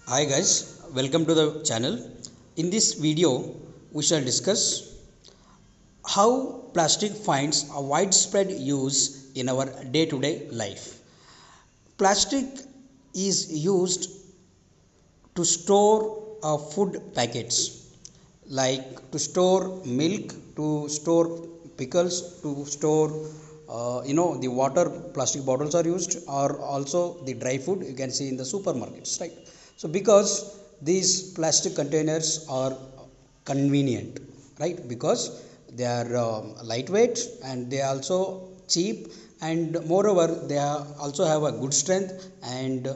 Hi guys, welcome to the channel. In this video, we shall discuss how plastic finds a widespread use in our day-to-day life. Plastic is used to store food packets, like to store milk, to store pickles, to store the water. Plastic bottles are used, or also the dry food you can see in the supermarkets, right? So because these plastic containers are convenient, right? Because they are lightweight, and they are also cheap, and moreover they are also have a good strength, and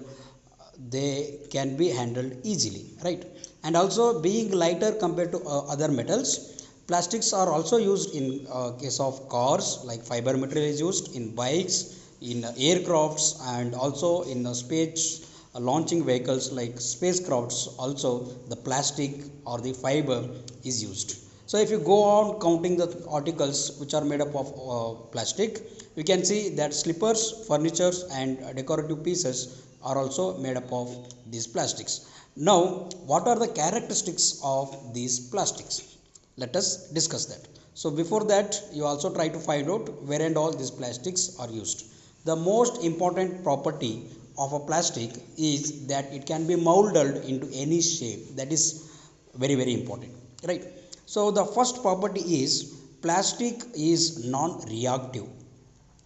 they can be handled easily, right? And also being lighter compared to other metals, plastics are also used in case of cars, like fiber material is used in bikes, in aircrafts, and also in space launching vehicles like spacecrafts. Also the plastic or the fiber is used. So if you go on counting the articles which are made up of plastic, you can see that slippers, furnitures, and decorative pieces are also made up of these plastics. Now, what are the characteristics of these plastics? Let us discuss that. So before that, you also try to find out where and all these plastics are used. The most important property of a plastic is that it can be molded into any shape. That is very important, right? So the first property is plastic is non reactive.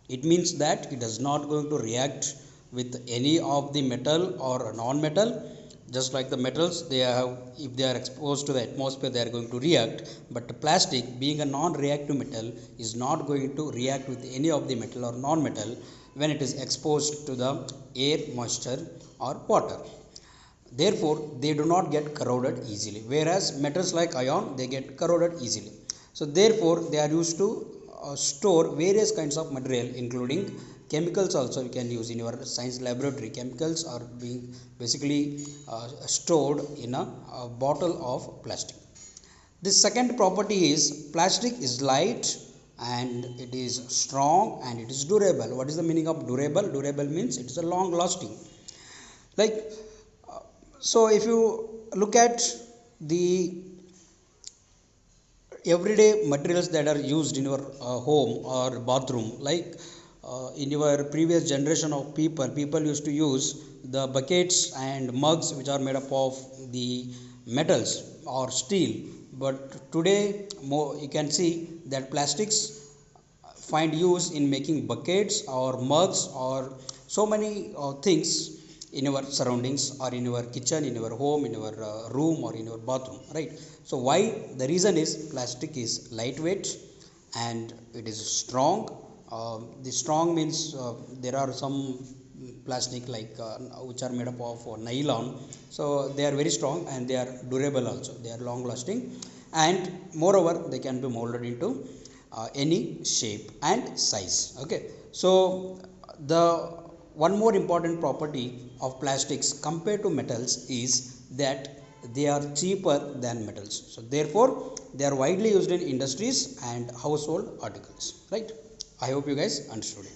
It means that it is not going to react with any of the metal or non-metal. Just like the metals, they have, if they are exposed to the atmosphere, they are going to react. But plastic, being a non-reactive metal, is not going to react with any of the metal or non-metal when it is exposed to the air, moisture, or water. Therefore they do not get corroded easily, whereas metals like iron, they get corroded easily. So therefore they are used to store various kinds of material, including chemicals. Also you can use in your science laboratory. Chemicals are being basically stored in a bottle of plastic. The second property is plastic is light, and it is strong, and it is durable. What is the meaning of durable? Durable means it is a long lasting. Like, so if you look at the everyday materials that are used in your home or bathroom, like in your previous generation of people used to use the buckets and mugs which are made up of the metals or steel. But today, more you can see that plastics find use in making buckets or mugs or so many things in your surroundings, or in your kitchen, in your home, in your room, or in your bathroom, right? So why? The reason is plastic is lightweight, and it is strong. The strong means there are some plastic like which are made up of nylon. So they are very strong, and they are durable also. They are long lasting, and moreover they can be molded into any shape and size. Okay, so the one more important property of plastics compared to metals is that they are cheaper than metals. So therefore they are widely used in industries and household articles, right? I hope you guys understood it.